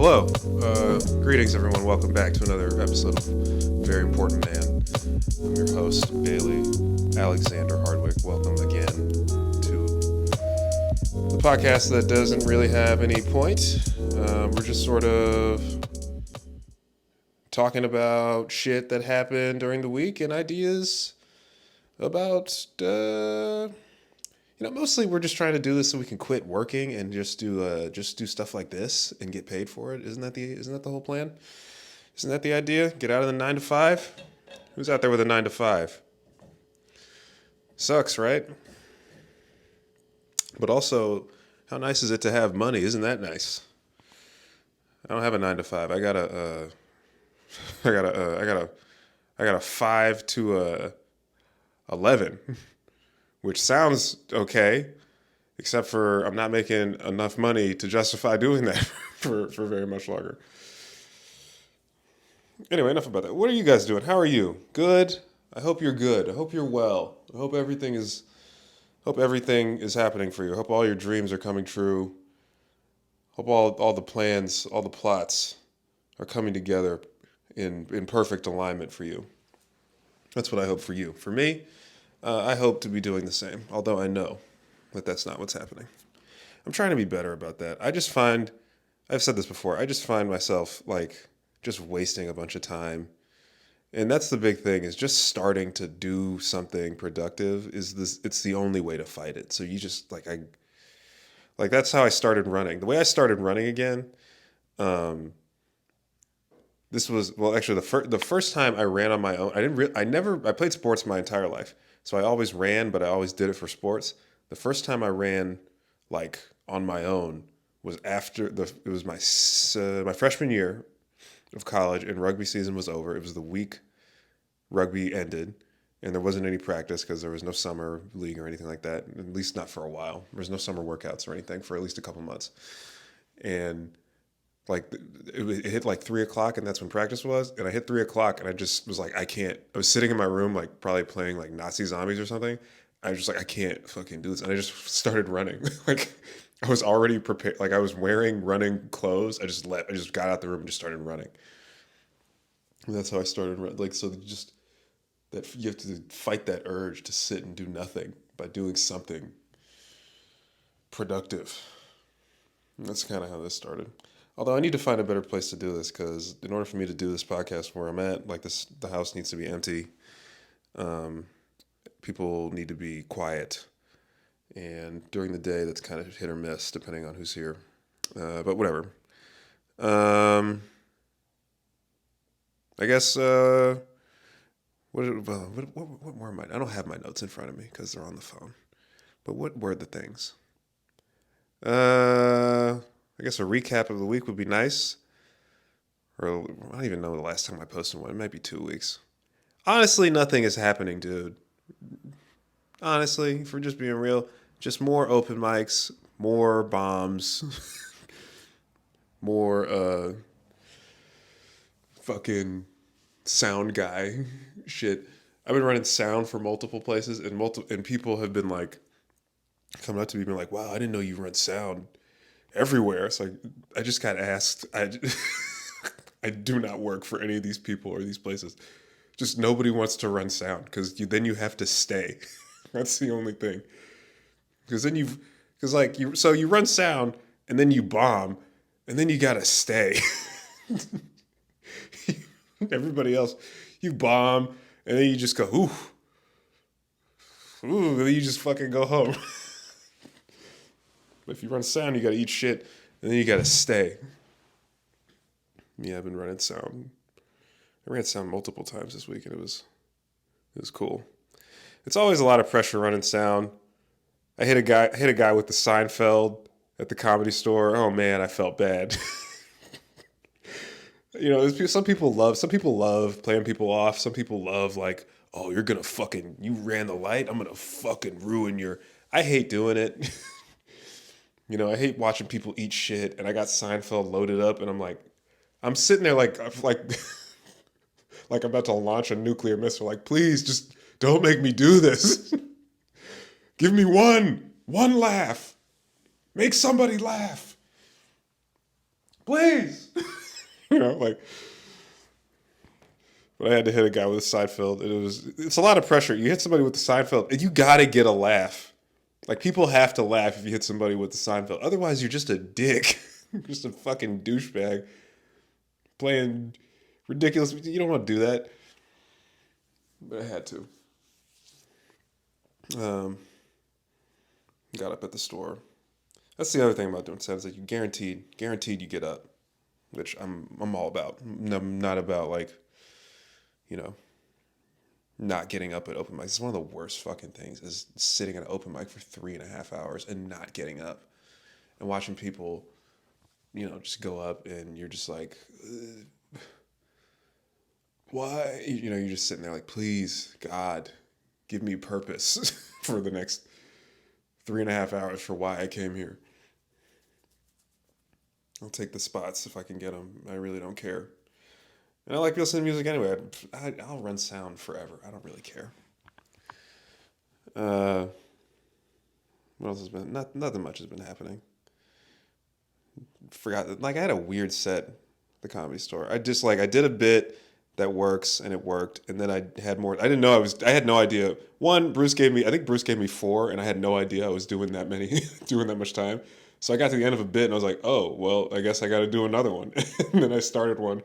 Hello. Greetings, everyone. Welcome back to another episode of Very Important Man. I'm your host, Bailey Alexander Hardwick. Welcome again to the podcast that doesn't really have any point. We're just sort of talking about shit that happened during the week and ideas about, mostly we're just trying to do this so we can quit working and just do stuff like this and get paid for it. Isn't that the whole plan? Isn't that the idea? Get out of the 9 to 5? Who's out there with a 9 to 5? Sucks, right? But also, how nice is it to have money? Isn't that nice? I don't have a 9 to 5. I got a 5 to 11. Which sounds okay, except for I'm not making enough money to justify doing that for very much longer. Anyway, enough about that. What are you guys doing? How are you? Good? I hope you're good. I hope you're well. I hope everything is happening for you. I hope all your dreams are coming true. Hope all the plans, all the plots are coming together in perfect alignment for you. That's what I hope for you. For me, I hope to be doing the same, although I know that that's not what's happening. I'm trying to be better about that. I've said this before, I just find myself just wasting a bunch of time. And that's the big thing, is just starting to do something productive it's the only way to fight it. So you just that's how I started running. The way I started running again, this was, well, actually the first time I ran on my own, I played sports my entire life. So I always ran, but I always did it for sports. The first time I ran on my own was it was my freshman year of college, and rugby season was over. It was the week rugby ended, and there wasn't any practice because there was no summer league or anything like that, at least not for a while. There was no summer workouts or anything for at least a couple months. And it hit 3:00, and that's when practice was. And I hit 3:00, and I just was I can't. I was sitting in my room, probably playing Nazi zombies or something. I was just I can't fucking do this. And I just started running. I was already prepared. I was wearing running clothes. I just got out the room and just started running. And that's how I started running. So that you have to fight that urge to sit and do nothing by doing something productive. And that's kind of how this started. Although I need to find a better place to do this, because in order for me to do this podcast where I'm at, the house needs to be empty. People need to be quiet. And during the day, that's kind of hit or miss, depending on who's here. But whatever. I guess, what more am I don't have my notes in front of me because they're on the phone. But what were the things? I guess a recap of the week would be nice. Or I don't even know the last time I posted one. It might be 2 weeks. Honestly, nothing is happening, dude. Honestly, if we're just being real, just more open mics, more bombs, more fucking sound guy shit. I've been running sound for multiple places, and people have been coming up to me being wow, I didn't know you run sound everywhere. It's I just got asked. I do not work for any of these people or these places. Just nobody wants to run sound because then you have to stay. That's the only thing. Because then you run sound and then you bomb and then you gotta stay. Everybody else, you bomb and then you just go ooh, and then you just fucking go home. But if you run sound, you gotta eat shit and then you gotta stay. Yeah, I've been running sound. I ran sound multiple times this week, and it was cool. It's always a lot of pressure running sound. I hit a guy with the Seinfeld at the Comedy Store. Oh man, I felt bad. Some people love playing people off. Some people love oh, you ran the light. I'm gonna fucking ruin your. I hate doing it. I hate watching people eat shit, and I got Seinfeld loaded up, and I'm sitting there like I'm about to launch a nuclear missile. Please, just don't make me do this. Give me one laugh. Make somebody laugh. please. Like, but I had to hit a guy with a Seinfeld, and it's a lot of pressure. You hit somebody with the Seinfeld, and you gotta get a laugh. Like, people have to laugh if you hit somebody with the Seinfeld. Otherwise, you're just a dick. You're just a fucking douchebag playing ridiculous. You don't want to do that. But I had to. Um, got up at the store. That's the other thing about doing sets is that you guaranteed you get up, which I'm all about. I'm not about like, you know, not getting up at open mics. It's one of the worst fucking things is sitting at an open mic for 3.5 hours and not getting up and watching people, just go up and you're just like, why? You're just sitting there like, please, God, give me purpose for the next 3.5 hours for why I came here. I'll take the spots if I can get them. I really don't care. And I like listening to music anyway. I'll run sound forever. I don't really care. Uh, what else has been? Nothing much has been happening. Forgot. Like, I had a weird set at the Comedy Store. I did a bit that works and it worked, and then I had more. I didn't know I had no idea. One, I think Bruce gave me 4, and I had no idea I was doing that many, doing that much time. So I got to the end of a bit and I was like, oh, well, I guess I got to do another one. And then I started one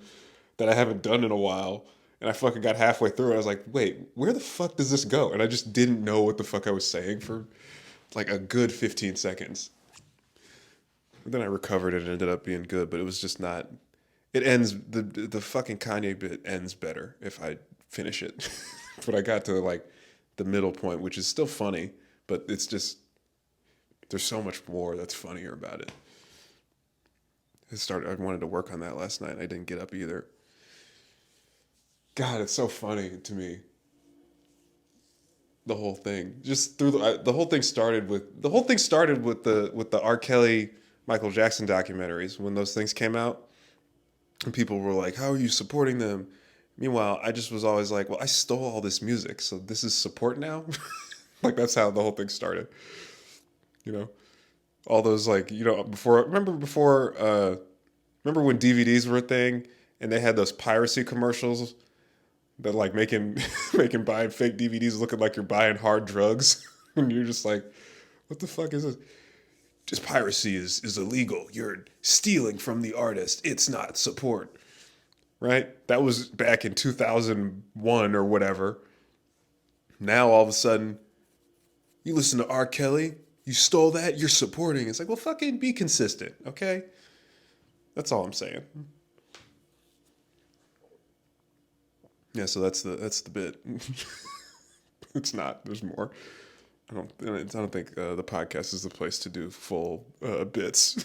that I haven't done in a while. And I fucking got halfway through. And I was like, wait, where the fuck does this go? And I just didn't know what the fuck I was saying for like a good 15 seconds. And then I recovered it and it ended up being good, but it was just not. It ends, the fucking Kanye bit ends better if I finish it. But I got to like the middle point, which is still funny, but it's just, there's so much more that's funnier about it. I wanted to work on that last night. I didn't get up either. God, it's so funny to me. The whole thing, just through the whole thing started with the R. Kelly, Michael Jackson documentaries when those things came out, and people were like, "How are you supporting them?" Meanwhile, I just was always like, "Well, I stole all this music, so this is support now." Like, that's how the whole thing started. You know, all those like remember when DVDs were a thing and they had those piracy commercials that like making making buying fake DVDs looking like you're buying hard drugs, and you're just like, what the fuck is this? Just piracy is illegal. You're stealing from the artist. It's not support, right? That was back in 2001 or whatever. Now all of a sudden, you listen to R. Kelly, you stole that, you're supporting. It's like, well, fucking be consistent, okay? That's all I'm saying. Yeah, so that's the bit. It's not. There's more. I don't think the podcast is the place to do full bits.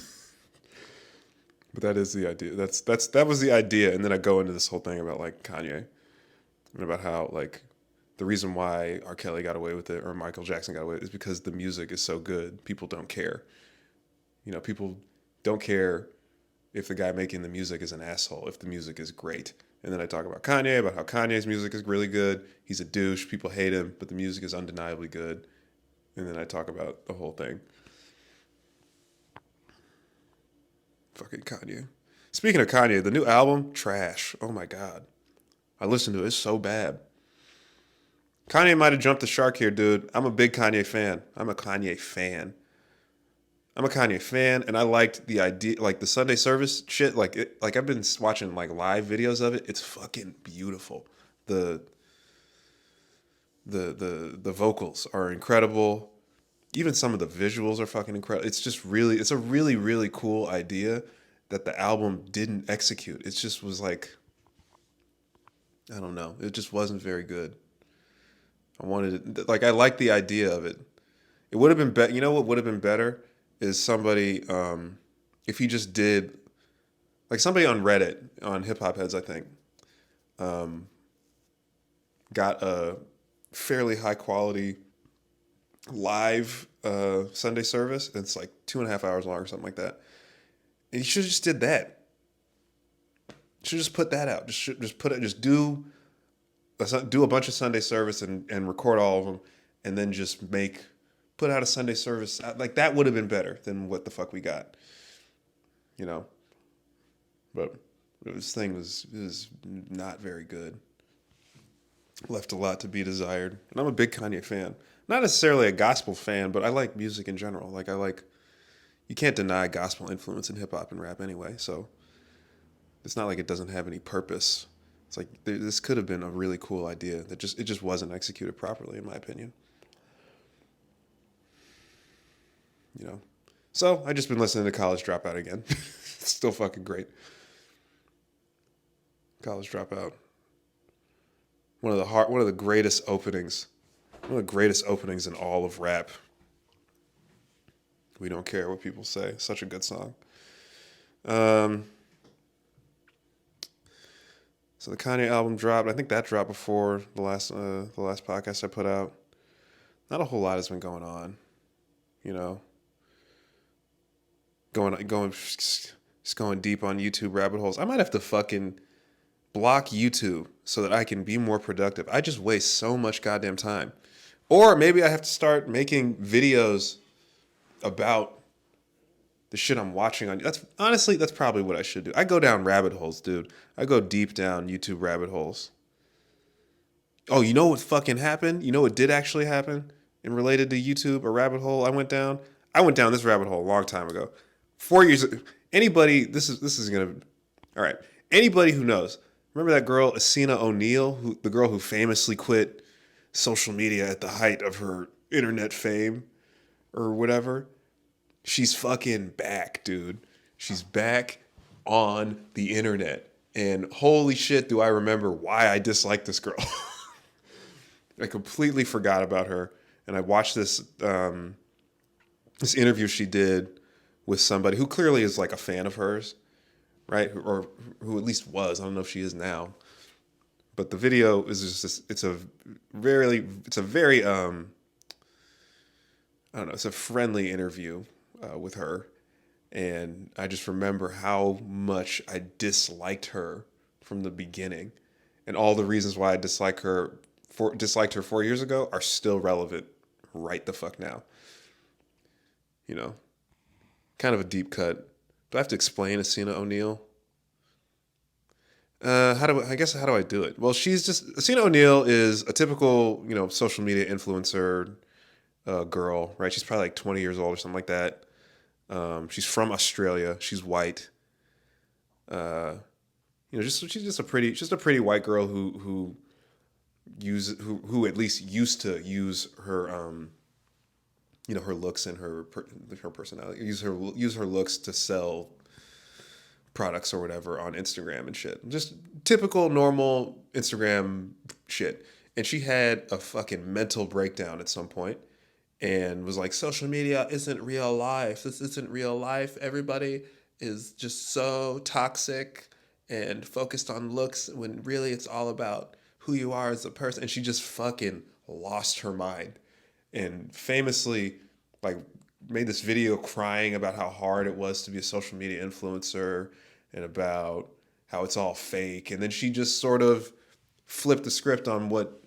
But that is the idea. That was the idea, and then I go into this whole thing about like Kanye and about how like the reason why R. Kelly got away with it or Michael Jackson got away with it is because the music is so good. People don't care. People don't care if the guy making the music is an asshole, if the music is great. And then I talk about Kanye, about how Kanye's music is really good. He's a douche. People hate him, but the music is undeniably good. And then I talk about the whole thing. Fucking Kanye. Speaking of Kanye, the new album, trash. Oh my God. I listened to it. It's so bad. Kanye might have jumped the shark here, dude. I'm a big Kanye fan. I'm a Kanye fan, and I liked the idea, like the Sunday service shit. Like I've been watching like live videos of it. It's fucking beautiful. The the vocals are incredible. Even some of the visuals are fucking incredible. It's a really really cool idea that the album didn't execute. It just was like, I don't know. It just wasn't very good. I wanted it, like I liked the idea of it. It would have been better. You know what would have been better is somebody, if he just did, like somebody on Reddit, on Hip Hop Heads, I think, got a fairly high quality live Sunday service. It's like 2.5 hours long or something like that. And he should have just did that. Should just put that out. Just do a bunch of Sunday service and record all of them, and then just put out a Sunday service. Like, that would have been better than what the fuck we got. You know, But this thing was not very good. Left a lot to be desired. And I'm a big Kanye fan. Not necessarily a gospel fan, but I like music in general. Like I like you can't deny gospel influence in hip hop and rap anyway. So it's not like it doesn't have any purpose. It's like this could have been a really cool idea that it just wasn't executed properly, in my opinion. You know. So I just been listening to College Dropout again. It's still fucking great. College Dropout. One of the greatest openings. One of the greatest openings in all of rap. We don't care what people say. Such a good song. Um, so the Kanye album dropped. I think that dropped before the last podcast I put out. Not a whole lot has been going on, you know. Just going deep on YouTube rabbit holes. I might have to fucking block YouTube so that I can be more productive. I just waste so much goddamn time. Or maybe I have to start making videos about the shit I'm watching on. That's probably what I should do. I go down rabbit holes, dude. I go deep down YouTube rabbit holes. Oh, you know what fucking happened? You know what did actually happen and related to YouTube, a rabbit hole I went down? I went down this rabbit hole a long time ago. 4 years. Anybody, this is gonna. All right. Anybody who knows, remember that girl Asina O'Neil, the girl who famously quit social media at the height of her internet fame or whatever. She's fucking back, dude. She's back on the internet. And holy shit, do I remember why I disliked this girl. I completely forgot about her. And I watched this interview she did with somebody who clearly is like a fan of hers, right? Or who at least was. I don't know if she is now. But the video is just this, it's a very I don't know, it's a friendly interview with her. And I just remember how much I disliked her from the beginning. And all the reasons why I disliked her 4 years ago are still relevant right the fuck now. You know, kind of a deep cut. Do I have to explain Asina O'Neil? How do I do it? Well, Asina O'Neil is a typical, social media influencer girl, right? She's probably like 20 years old or something like that. She's from Australia. She's white. She's just a pretty white girl who at least used to use her her looks and her personality, use her looks to sell products or whatever on Instagram and shit. Just typical normal Instagram shit. And she had a fucking mental breakdown at some point and was like, social media isn't real life. This isn't real life. Everybody is just so toxic and focused on looks when really it's all about who you are as a person. And she just fucking lost her mind and famously like made this video crying about how hard it was to be a social media influencer and about how it's all fake. And then she just sort of flipped the script on what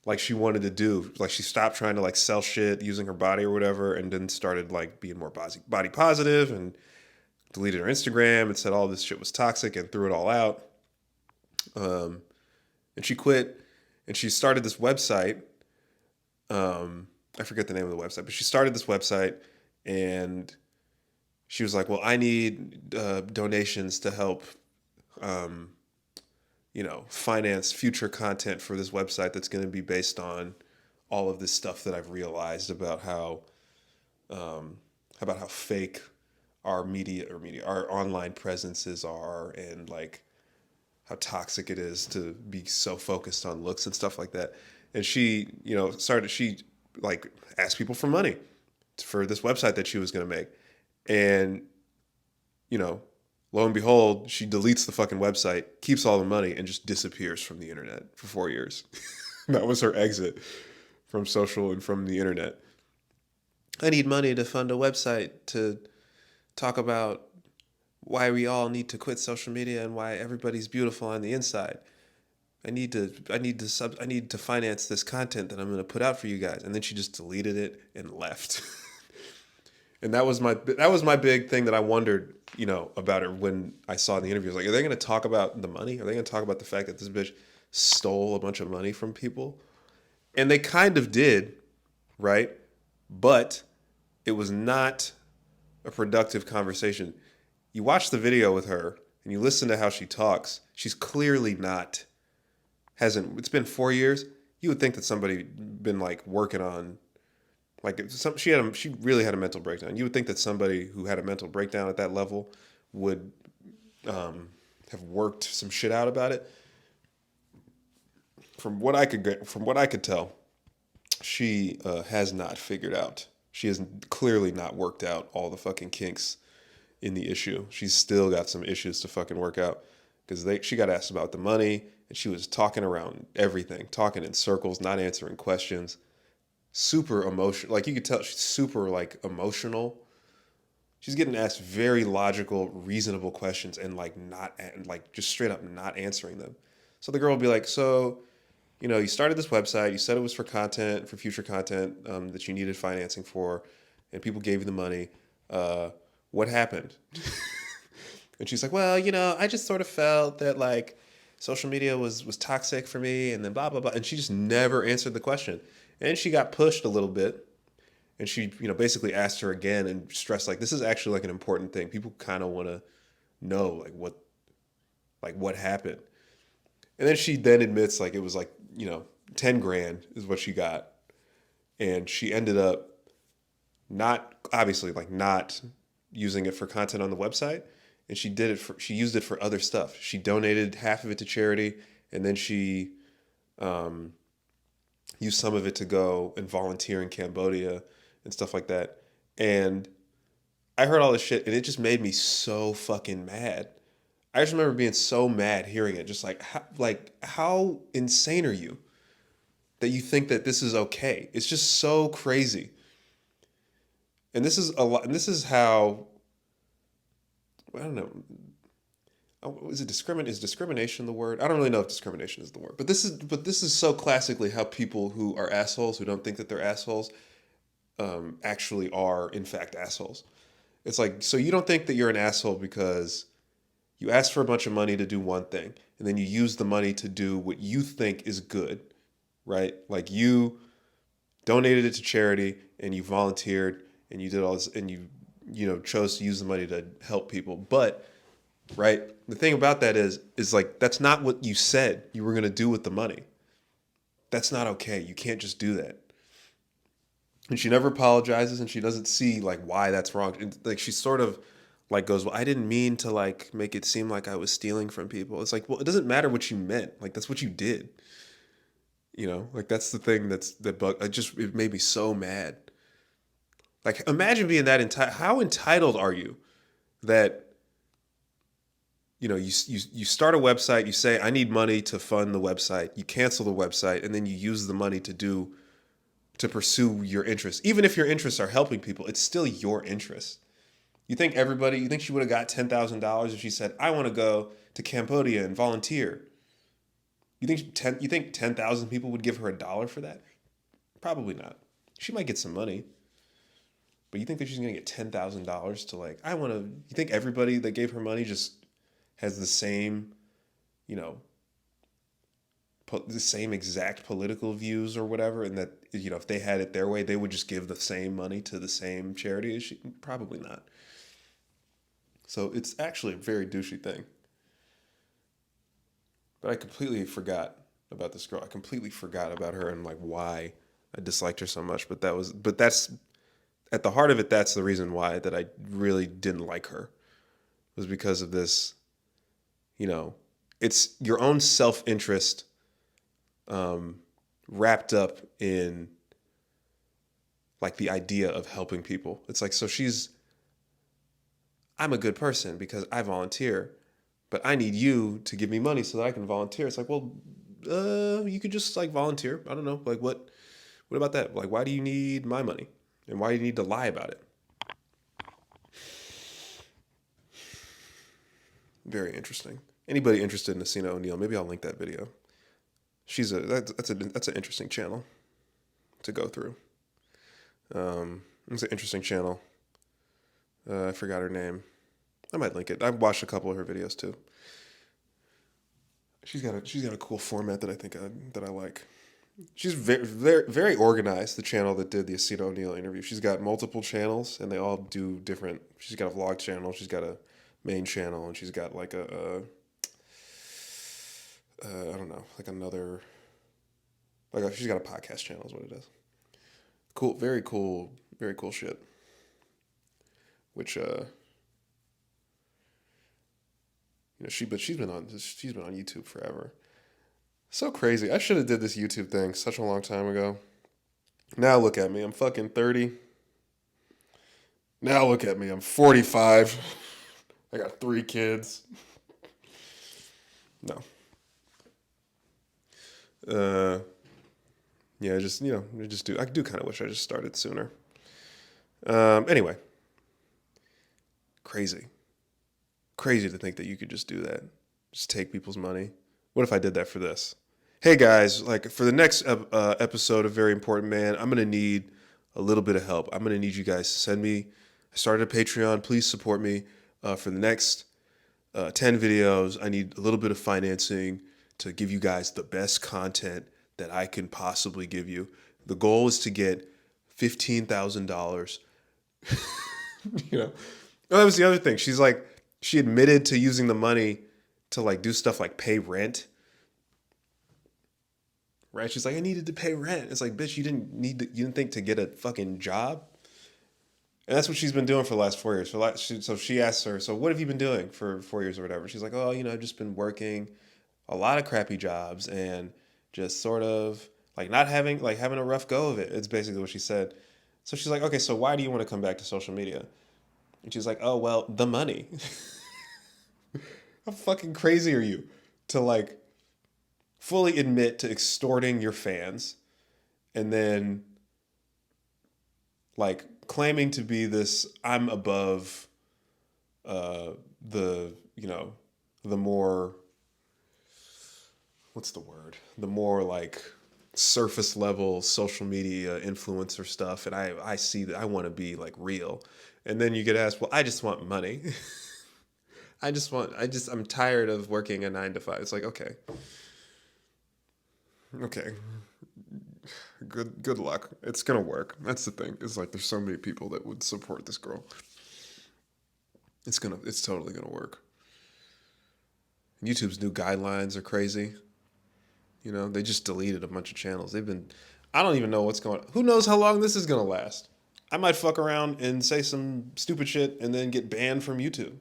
like she wanted to do. Like she stopped trying to like sell shit using her body or whatever and then started like being more body positive and deleted her Instagram and said all this shit was toxic and threw it all out. And she quit and she started this website. I forget the name of the website, but she started this website and she was like, well, I need donations to help, finance future content for this website that's going to be based on all of this stuff that I've realized about how fake our our online presences are and like how toxic it is to be so focused on looks and stuff like that. And she, she like asked people for money for this website that she was going to make. And, lo and behold, she deletes the fucking website, keeps all the money, and just disappears from the internet for 4 years. That was her exit from social and from the internet. I need money to fund a website to talk about why we all need to quit social media and why everybody's beautiful on the inside. I need to finance this content that I'm going to put out for you guys. And then she just deleted it and left. And that was my big thing that I wondered, about her when I saw the interview. I was like, are they going to talk about the money? Are they going to talk about the fact that this bitch stole a bunch of money from people? And they kind of did, right? But it was not a productive conversation. You watch the video with her and you listen to how she talks. She's clearly not hasn't. It's been 4 years. You would think that somebody been like working on like she really had a mental breakdown. You would think that somebody who had a mental breakdown at that level would have worked some shit out about it. From what I could tell, she has not figured out. She has clearly not worked out all the fucking kinks in the issue. She's still got some issues to fucking work out because she got asked about the money and she was talking around everything, talking in circles, not answering questions. Super emotional. Like you could tell she's super like emotional. She's getting asked very logical, reasonable questions and like not like just straight up not answering them. So the girl will be like, "So, you started this website. You said it was for content, for future content that you needed financing for, and people gave you the money. Uh, what happened?" And she's like, "Well, I just sort of felt that like social media was toxic for me, and then blah blah blah." And she just never answered the question. And she got pushed a little bit, and she basically asked her again and stressed like this is actually like an important thing. People kind of want to know like what happened. And then she then admits like it was like 10 grand is what she got, and she ended up not obviously like not using it for content on the website, and she used it for other stuff. She donated half of it to charity, and then she um, used some of it to go and volunteer in Cambodia and stuff like that. And I heard all this shit, and it just made me so fucking mad. I just remember being so mad hearing it, just like how insane are you that you think that this is okay? It's just so crazy. And this is a lot. And this is how I don't know. Is it discriminate? Is discrimination the word? I don't really know if discrimination is the word. But this is so classically how people who are assholes who don't think that they're assholes actually are in fact assholes. It's like so you don't think that you're an asshole because you asked for a bunch of money to do one thing, and then you use the money to do what you think is good, right? Like you donated it to charity and you volunteered and you did all this and you chose to use the money to help people. But right, the thing about that is like that's not what you said you were going to do with the money. That's not okay. You can't just do that. And she never apologizes and she doesn't see like why that's wrong. And, like she sort of like goes, "Well, I didn't mean to like make it seem like I was stealing from people." It's like, "Well, it doesn't matter what you meant. Like that's what you did." Like that's the thing that bug. It made me so mad. Like imagine being that entitled. How entitled are you that you start a website, you say I need money to fund the website, you cancel the website, and then you use the money to pursue your interests. Even if your interests are helping people, it's still your interest. You think she would have got $10,000 if she said, I want to go to Cambodia and volunteer? You think 10,000 people would give her $1 for that? Probably not. She might get some money, but you think that she's going to get $10,000 to like, you think everybody that gave her money just has the same, you know, the same exact political views or whatever, and that if they had it their way, they would just give the same money to the same charity as she? Probably not. So it's actually a very douchey thing. But I completely forgot about this girl. I completely forgot about her and like why I disliked her so much. But that's at the heart of it. That's the reason why that I really didn't like her, was because of this. You know, it's your own self interest wrapped up in like the idea of helping people. It's like, so I'm a good person because I volunteer, but I need you to give me money so that I can volunteer. It's like, well, you could just like volunteer. I don't know. Like, what about that? Like, why do you need my money? And why do you need to lie about it? Very interesting. Anybody interested in Asina O'Neill, maybe I'll link that video. That's an interesting channel to go through. It's an interesting channel. I forgot her name. I might link it. I've watched a couple of her videos too. She's got a cool format that I like. She's very organized. The channel that did the Acito O'Neil interview. She's got multiple channels, and they all do different. She's got a vlog channel. She's got a main channel, and she's got like I don't know, like another, she's got a podcast channel is what it is. Cool, very cool shit. Which she's been on YouTube forever. So crazy. I should have did this YouTube thing such a long time ago. Now look at me. I'm fucking 30. Now look at me. I'm 45. I got 3 kids. No. Uh, yeah, I do kind of wish I just started sooner. Anyway, crazy. Crazy to think that you could just do that. Just take people's money. What if I did that for this? Hey guys, like for the next episode of Very Important Man, I'm going to need a little bit of help. I'm going to need you guys to send me. I started a Patreon. Please support me for the next 10 videos. I need a little bit of financing to give you guys the best content that I can possibly give you. The goal is to get $15,000. Oh, that was the other thing. She admitted to using the money to like do stuff like pay rent. Right? She's like, I needed to pay rent. It's like, bitch, you didn't think to get a fucking job? And that's what she's been doing for the last 4 years. So she asked her, so what have you been doing for 4 years or whatever? She's like, oh, I've just been working a lot of crappy jobs and just sort of like not having a rough go of it. It's basically what she said. So she's like, okay, so why do you want to come back to social media? And she's like, oh, well, the money. How fucking crazy are you to like fully admit to extorting your fans and then like claiming to be this I'm above the the more, what's the word, the more like surface level social media influencer stuff, and I see that I want to be like real, and then you get asked, well, I just want money. I'm tired of working a 9 to 5. It's like, okay, good luck. It's gonna work. That's the thing. It's like there's so many people that would support this girl. It's totally gonna work. YouTube's new guidelines are crazy. They just deleted a bunch of channels. I don't even know what's going on. Who knows how long this is gonna last? I might fuck around and say some stupid shit and then get banned from YouTube.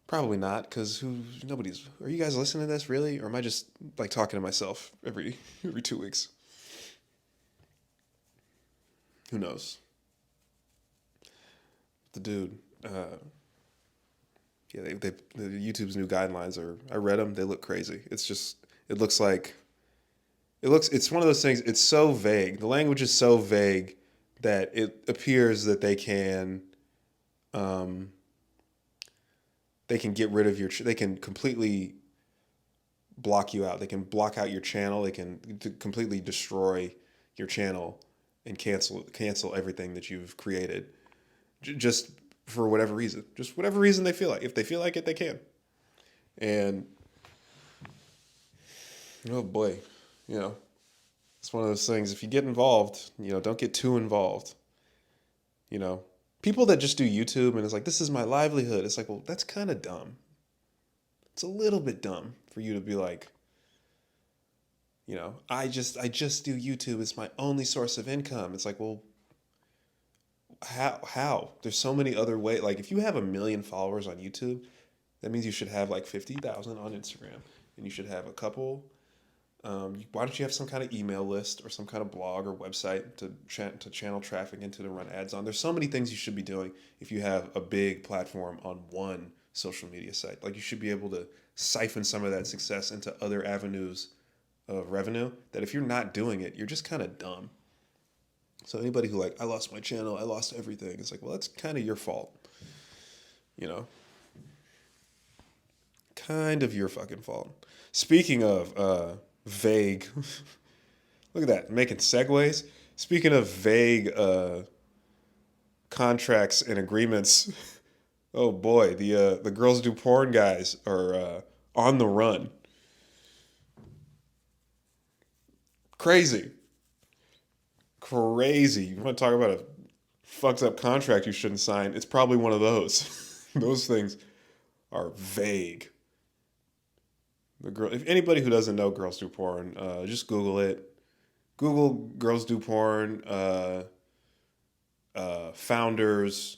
Probably not, because nobody's. Are you guys listening to this really, or am I just like talking to myself every 2 weeks? Who knows? The dude. Yeah, the YouTube's new guidelines are. I read them. They look crazy. It looks like. It's one of those things. It's so vague. The language is so vague that it appears that they can get rid of they can completely block you out. They can block out your channel. They can completely destroy your channel and cancel everything that you've created, just for whatever reason. Just whatever reason they feel like. If they feel like it, they can. And oh boy, it's one of those things. If you get involved, don't get too involved. People that just do YouTube and it's like, this is my livelihood. It's like, well, that's kind of dumb. It's a little bit dumb for you to be like, I just do YouTube. It's my only source of income. It's like, well, how? There's so many other ways. Like if you have 1 million followers on YouTube, that means you should have like 50,000 on Instagram, and you should have a couple. Why don't you have some kind of email list or some kind of blog or website to channel traffic into to run ads on? There's so many things you should be doing if you have a big platform on one social media site. Like you should be able to siphon some of that success into other avenues of revenue that if you're not doing it, you're just kind of dumb. So anybody who like, I lost my channel, I lost everything. It's like, well, that's kind of your fault. Kind of your fucking fault. Speaking of vague, look at that, making segues. Speaking of vague contracts and agreements. Oh boy, the girls do porn guys are on the run. Crazy, crazy. You want to talk about a fucked up contract you shouldn't sign? It's probably one of those. Those things are vague. The girl, if anybody who doesn't know girls do porn, just Google it. Google girls do porn, founders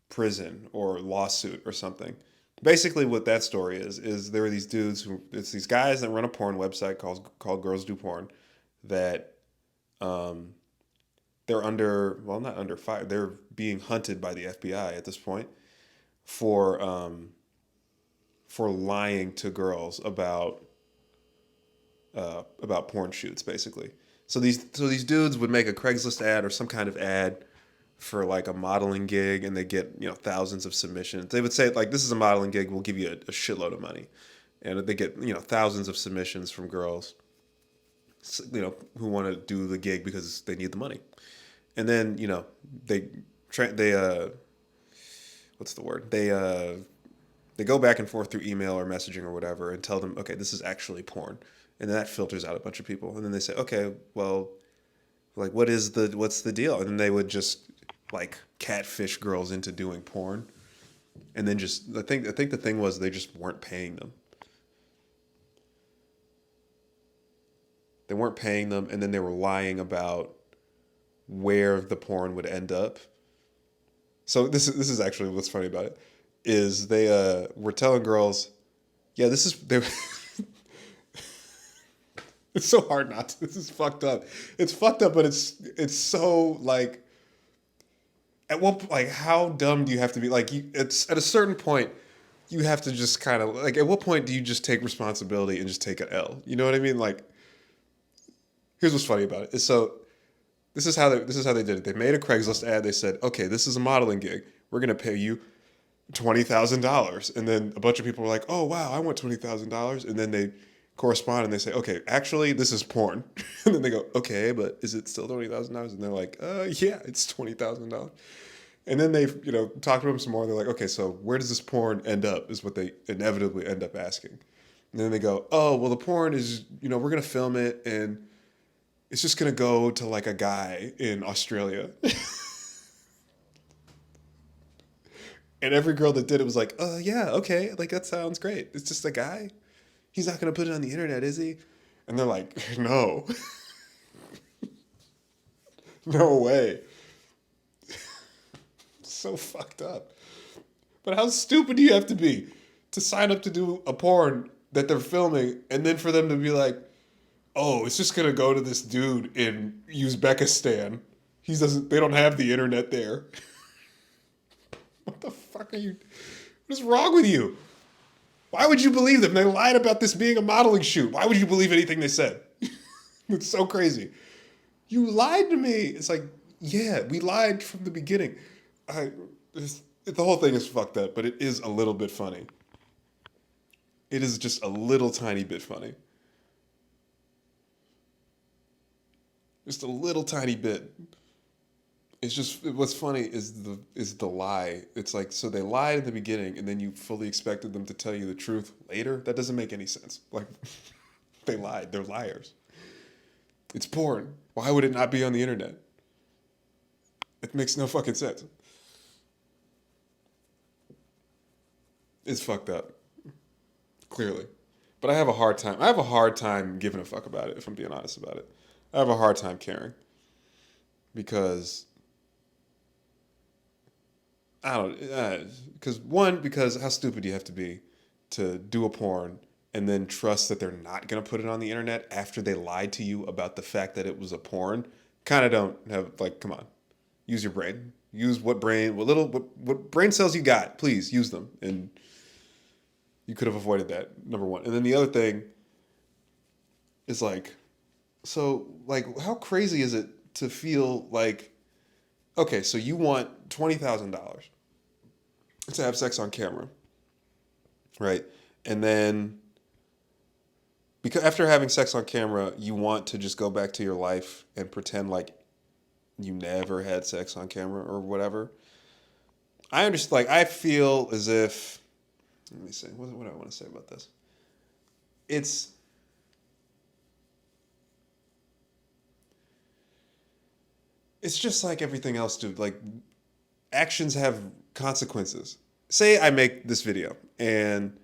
prison or lawsuit or something. Basically, what that story is there are these dudes who it's these guys that run a porn website called Girls Do Porn that um, they're under well not under fire they're being hunted by the FBI at this point for lying to girls about porn shoots basically. So these dudes would make a Craigslist ad or some kind of ad for like a modeling gig and they get thousands of submissions. They would say like this is a modeling gig, we'll give you a shitload of money, and they get thousands of submissions from girls who want to do the gig because they need the money, and then they they what's the word they go back and forth through email or messaging or whatever and tell them, okay, this is actually porn, and then that filters out a bunch of people, and then they say, okay, well, like what's the deal, and then they would just like catfish girls into doing porn, and then just I think the thing was they just weren't paying them. They weren't paying them, and then they were lying about where the porn would end up. So this is actually what's funny about it is they were telling girls, yeah, this is they. It's so hard not to. This is fucked up. It's fucked up, but it's so like at what like how dumb do you have to be? Like it's at a certain point you have to just kind of like at what point do you just take responsibility and just take an L? You know what I mean? Like here's what's funny about it is so this is how they did it. They made a Craigslist ad. They said, okay, this is a modeling gig. We're gonna pay you $20,000, and then a bunch of people were like, oh wow, I want $20,000, and then they correspond and they say, okay, actually this is porn, and then they go, okay, but is it still $20,000? And they're like, yeah, it's $20,000. And then they talk to them some more. They're like, okay, so where does this porn end up? Is what they inevitably end up asking. And then they go, oh well, the porn is we're gonna film it and it's just gonna go to like a guy in Australia. And every girl that did it was like, yeah, okay, like that sounds great. It's just a guy. He's not gonna put it on the internet, is he? And they're like, no, no way. So fucked up. But how stupid do you have to be to sign up to do a porn that they're filming, and then for them to be like, oh, it's just gonna go to this dude in Uzbekistan. He doesn't. They don't have the internet there. What the fuck are you? What is wrong with you? Why would you believe them? They lied about this being a modeling shoot. Why would you believe anything they said? It's so crazy. You lied to me. It's like, yeah, we lied from the beginning. The whole thing is fucked up, but it is a little bit funny. It is just a little tiny bit funny. Just a little tiny bit. It's just what's funny is the lie. It's like so they lied in the beginning and then you fully expected them to tell you the truth later. That doesn't make any sense. Like they lied. They're liars. It's porn. Why would it not be on the internet? It makes no fucking sense. It's fucked up. Clearly. But I have a hard time. I have a hard time giving a fuck about it, if I'm being honest about it. I have a hard time caring. Because I don't because how stupid do you have to be to do a porn and then trust that they're not gonna put it on the internet after they lied to you about the fact that it was a porn? Kind of don't have like, come on, use your brain. Use what brain cells you got. Please use them, and you could have avoided that. Number one, and then the other thing is like, so like, how crazy is it to feel like, okay, so you want $20,000 to have sex on camera, right? And then because after having sex on camera, you want to just go back to your life and pretend like you never had sex on camera or whatever. I understand. Like I feel as if. Let me see. What do I want to say about this? It's it's just like everything else, dude. Like actions have consequences. Say I make this video and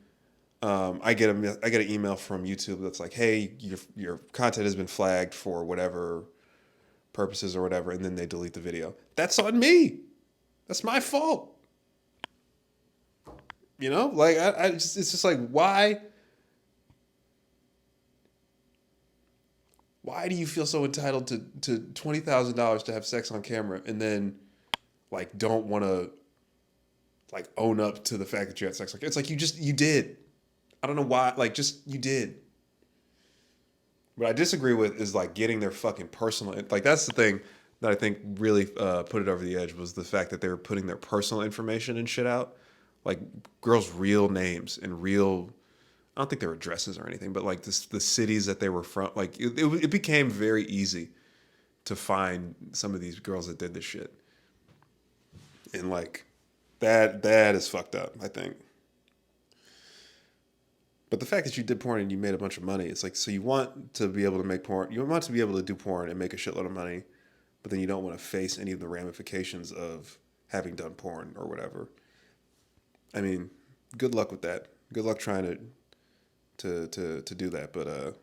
I get an email from YouTube that's like, hey, your content has been flagged for whatever purposes or whatever, and then they delete the video. That's on me. That's my fault. You know, like it's just like why do you feel so entitled to $20,000 to have sex on camera and then like don't want to like own up to the fact that you had sex? Like it's like you did. I don't know why. Like just you did. What I disagree with is like getting their fucking personal. Like that's the thing that I think really put it over the edge was the fact that they were putting their personal information and shit out, like girls' real names and real. I don't think they were addresses or anything, but like the cities that they were from. Like it became very easy to find some of these girls that did this shit, and like that is fucked up. I think. But the fact that you did porn and you made a bunch of money, it's like, so you want to be able to make porn, you want to be able to do porn and make a shitload of money, but then you don't want to face any of the ramifications of having done porn or whatever. I mean, good luck with that. Good luck trying to do that. But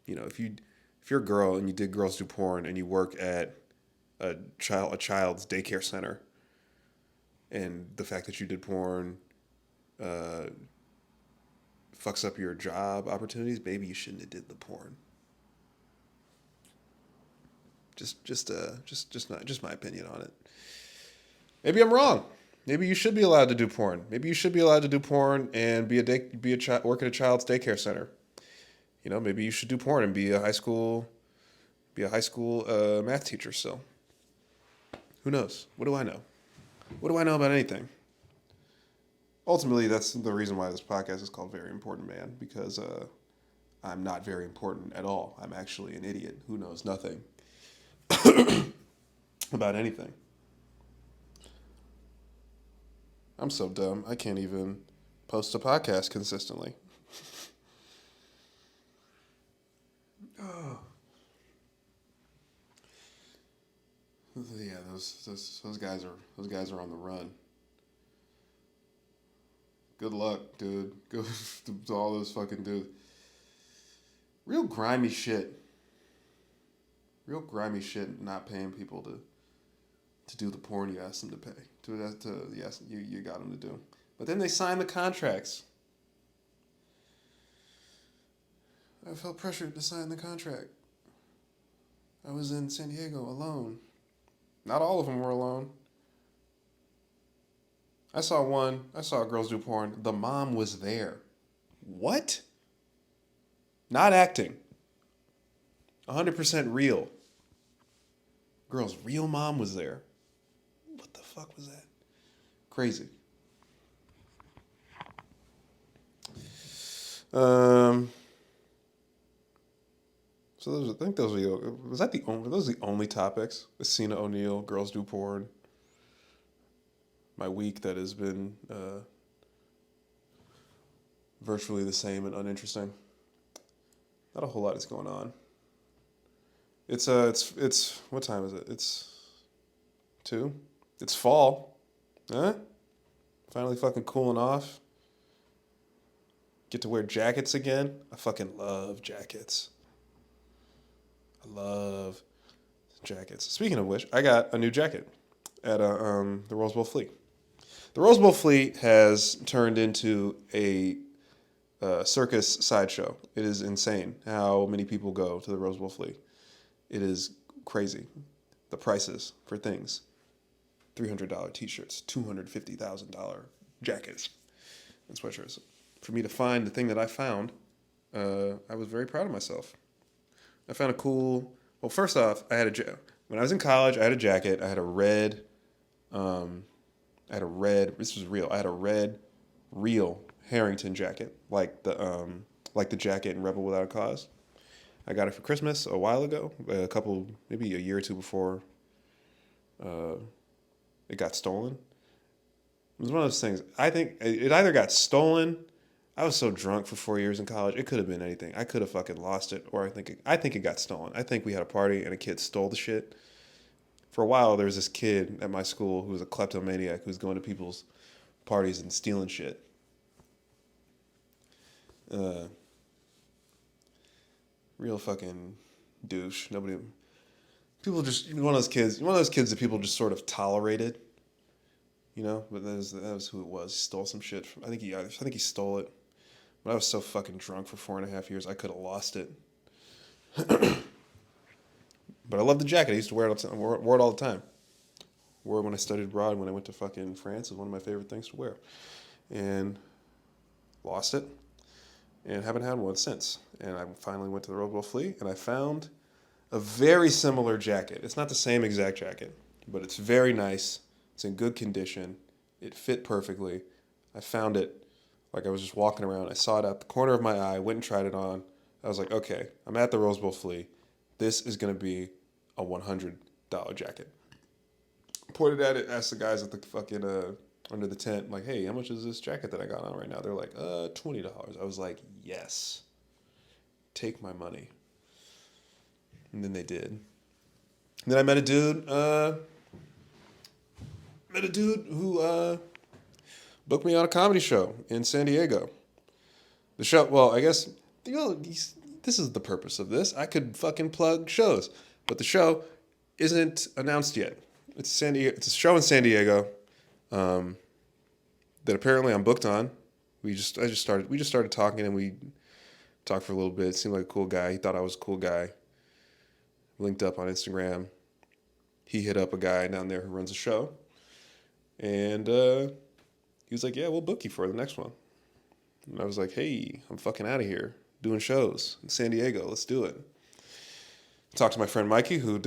you know, if you're a girl and you did girls do porn and you work at a child's daycare center, and the fact that you did porn uh, fucks up your job opportunities, maybe you shouldn't have did the porn. Just not just my opinion on it. Maybe I'm wrong. Maybe you should be allowed to do porn. Maybe you should be allowed to do porn and work at a child's daycare center. You know, maybe you should do porn and be a high school math teacher still. Who knows? What do I know? What do I know about anything? Ultimately, that's the reason why this podcast is called Very Important Man, because I'm not very important at all. I'm actually an idiot who knows nothing about anything. I'm so dumb, I can't even post a podcast consistently. Oh. Yeah, those guys are on the run. Good luck, dude. Go to all those fucking dudes. Real grimy shit. Real grimy shit. Not paying people to do the porn you asked them to pay. Yes, you got them to do. But then they sign the contracts. I felt pressured to sign the contract. I was in San Diego alone. Not all of them were alone. I saw girls do porn. The mom was there. What? Not acting. 100% real. Girl's real mom was there. What the fuck was that? Crazy. So I think those were were those the only topics? Cena O'Neal, girls do porn. My week that has been virtually the same and uninteresting. Not a whole lot is going on. It's what time is it? It's 2. It's fall. Huh? Finally fucking cooling off. Get to wear jackets again. I fucking love jackets. I love jackets. Speaking of which, I got a new jacket at the Rose Bowl Fleet. The Rose Bowl Fleet has turned into a circus sideshow. It is insane how many people go to the Rose Bowl Fleet. It is crazy. The prices for things. $300 t-shirts, $250,000 jackets and sweatshirts. For me to find the thing that I found, I was very proud of myself. I found a cool. Well, first off, when I was in college, I had a jacket. I had a red. This was real. I had a red, real Harrington jacket, like the jacket in Rebel Without a Cause. I got it for Christmas a while ago, maybe a year or two before uh, it got stolen. It was one of those things. I think it either got stolen. I was so drunk for 4 years in college. It could have been anything. I could have fucking lost it, or I think it got stolen. I think we had a party and a kid stole the shit. For a while, there was this kid at my school who was a kleptomaniac who was going to people's parties and stealing shit. Uh, Real fucking douche. Nobody. People just one of those kids that people just sort of tolerated. But that was who it was. He stole some shit from. I think he stole it. But I was so fucking drunk for 4.5 years, I could have lost it. But I love the jacket. I used to wear it all the time. Wore it when I studied abroad. When I went to fucking France, it was one of my favorite things to wear. And lost it, and haven't had one since. And I finally went to the Rose Bowl Flea, and I found a very similar jacket. It's not the same exact jacket, but it's very nice. It's in good condition. It fit perfectly. I found it like I was just walking around. I saw it out the corner of my eye, went and tried it on. I was like, okay, I'm at the Rose Bowl Flea. This is going to be a $100 jacket. Pointed at it, asked the guys at the fucking under the tent, like, hey, how much is this jacket that I got on right now? They're like, $20. I was like, yes, take my money. And then they did. And then I met a dude who booked me on a comedy show in San Diego. The show, well, I guess, this is the purpose of this. I could fucking plug shows, but the show isn't announced yet. It's a show in San Diego that apparently I'm booked on. We just started talking, and we talked for a little bit. It seemed like a cool guy. He thought I was a cool guy. Linked up on Instagram. He hit up a guy down there who runs a show, and he was like, "Yeah, we'll book you for the next one." And I was like, "Hey, I'm fucking out of here doing shows in San Diego. Let's do it." Talked to my friend Mikey, who's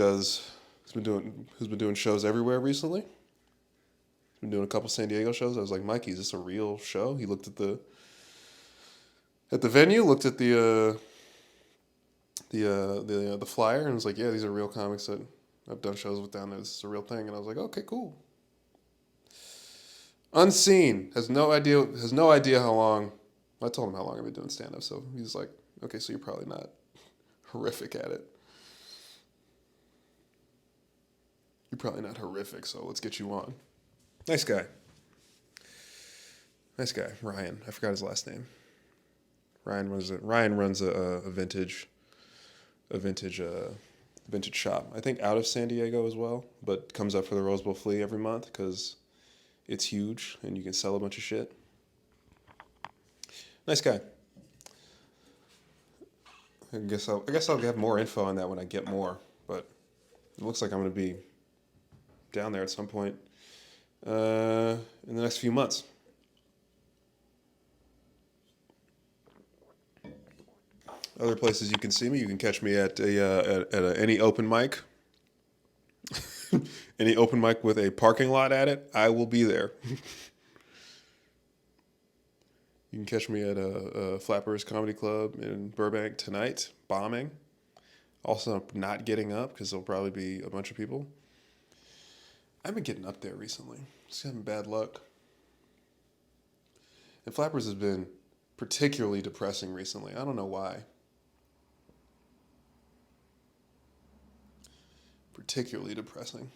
been doing shows everywhere recently. He's been doing a couple San Diego shows. I was like, "Mikey, is this a real show?" He looked at the venue, looked at the flyer, and was like, "Yeah, these are real comics that I've done shows with down there. This is a real thing." And I was like, "Okay, cool." Unseen, has no idea how long. I told him how long I've been doing stand up, so he's like, "Okay, so you're probably not horrific at it. You're probably not horrific, so let's get you on." Nice guy. Nice guy, Ryan. I forgot his last name. Ryan runs a vintage shop. I think out of San Diego as well, but comes up for the Rose Bowl Flea every month because it's huge and you can sell a bunch of shit. Nice guy. I guess I'll have more info on that when I get more, but it looks like I'm going to be down there at some point in the next few months. Other places you can see me, you can catch me at any open mic. Any open mic with a parking lot at it, I will be there. You can catch me at a Flappers Comedy Club in Burbank tonight, bombing. Also, not getting up because there'll probably be a bunch of people. I've been getting up there recently. Just having bad luck. And Flappers has been particularly depressing recently. I don't know why. Particularly depressing.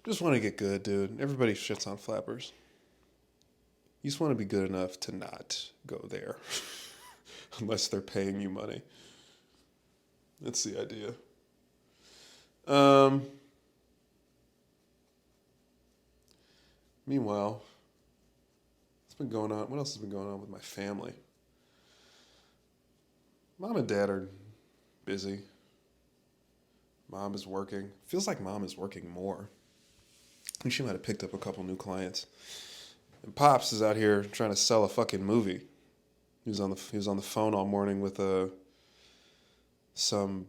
Just want to get good, dude. Everybody shits on Flappers. You just want to be good enough to not go there. Unless they're paying you money. That's the idea. Meanwhile, what's been going on? What else has been going on with my family? Mom and Dad are busy. Mom is working. Feels like Mom is working more. I think she might have picked up a couple new clients. And Pops is out here trying to sell a fucking movie. He was on the phone all morning with some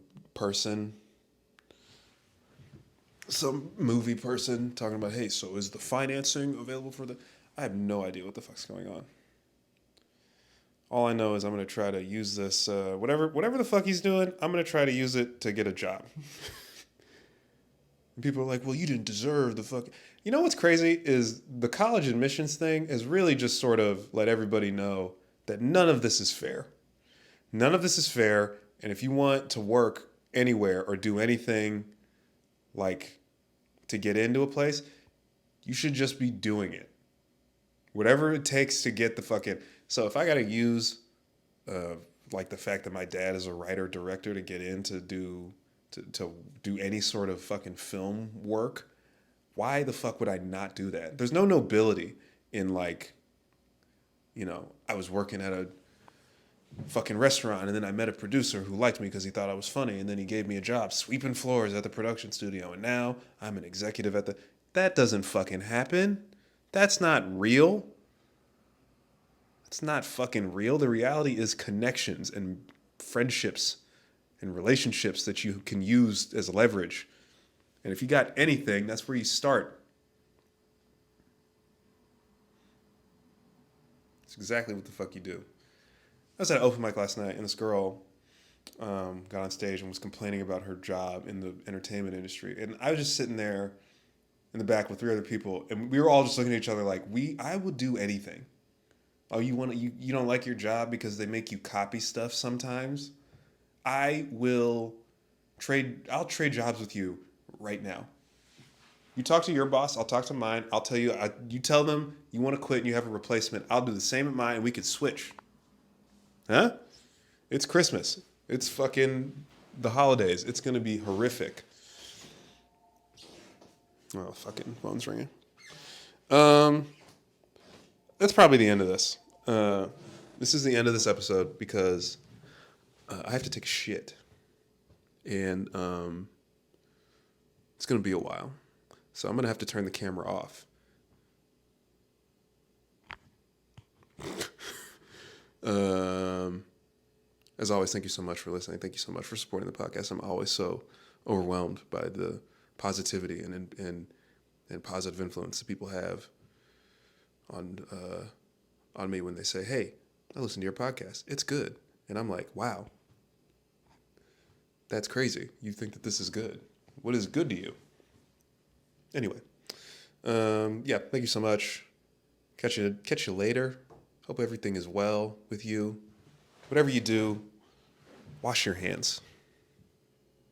movie person talking about, hey, so is the financing available for the... I have no idea what the fuck's going on. All I know is I'm going to try to use this, whatever the fuck he's doing, I'm going to try to use it to get a job. And people are like, well, you didn't deserve the fuck. You know what's crazy is the college admissions thing is really just sort of let everybody know that none of this is fair. None of this is fair. And if you want to work anywhere or do anything like to get into a place, you should just be doing it. Whatever it takes to get the fucking. So if I got to use like the fact that my dad is a writer director to get in to do any sort of fucking film work, why the fuck would I not do that? There's no nobility in like, I was working at a fucking restaurant and then I met a producer who liked me because he thought I was funny and then he gave me a job sweeping floors at the production studio and now I'm an executive at the. That doesn't fucking happen. That's not real. It's not fucking real. The reality is connections and friendships and relationships that you can use as leverage. And if you got anything, that's where you start. It's exactly what the fuck you do. I was at an open mic last night, and this girl got on stage and was complaining about her job in the entertainment industry. And I was just sitting there in the back with 3 other people, and we were all just looking at each other like, I would do anything. Oh, you don't like your job because they make you copy stuff sometimes? I'll trade jobs with you right now. You talk to your boss, I'll talk to mine. I'll tell you, you tell them you want to quit and you have a replacement. I'll do the same at mine and we could switch. Huh? It's Christmas. It's fucking the holidays. It's going to be horrific. Oh, fucking phone's ringing. That's probably the end of this. This is the end of this episode because I have to take a shit. And it's going to be a while. So I'm going to have to turn the camera off. As always, thank you so much for listening. Thank you so much for supporting the podcast. I'm always so overwhelmed by the positivity and positive influence that people have on me when they say, "Hey, I listen to your podcast. It's good." And I'm like, "Wow, that's crazy. You think that this is good? What is good to you?" Anyway, yeah, thank you so much. Catch you later. Hope everything is well with you. Whatever you do, wash your hands.